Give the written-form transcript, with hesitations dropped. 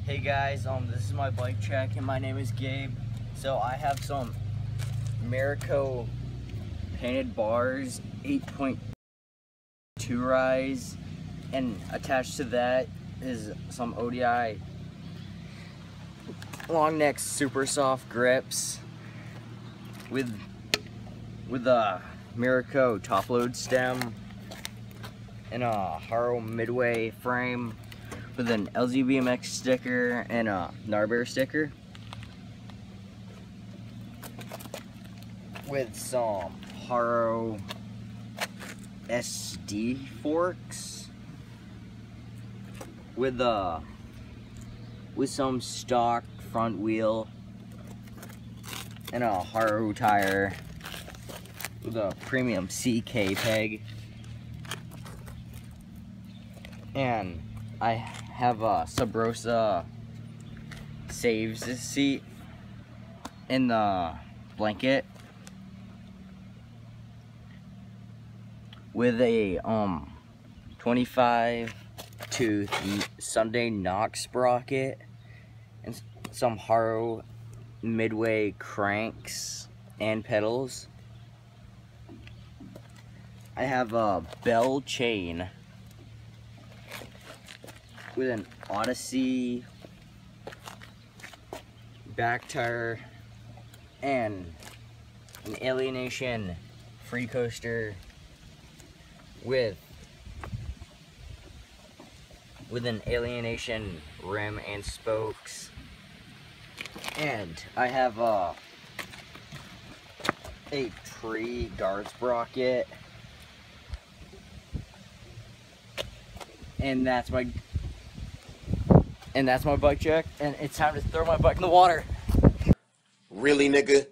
Hey guys, this is my bike check and my name is Gabe. So I have some Marico painted bars, 8.2 rise, and attached to that is some ODI long neck super soft grips with a Marico top load stem and a Haro midway frame with an LZBMX sticker and a Narbear sticker with some Haro SD forks with some stock front wheel and a Haro tire with a premium CK peg, and I have a Subrosa saves seat in the blanket with a 25 tooth Sunday Knox sprocket and some Haro midway cranks and pedals. I have a bell chain with an Odyssey back tire and an Alienation free coaster with an Alienation rim and spokes. And I have a tree guard sprocket, and that's my bike check, and it's time to throw my bike in the water. Really, nigga?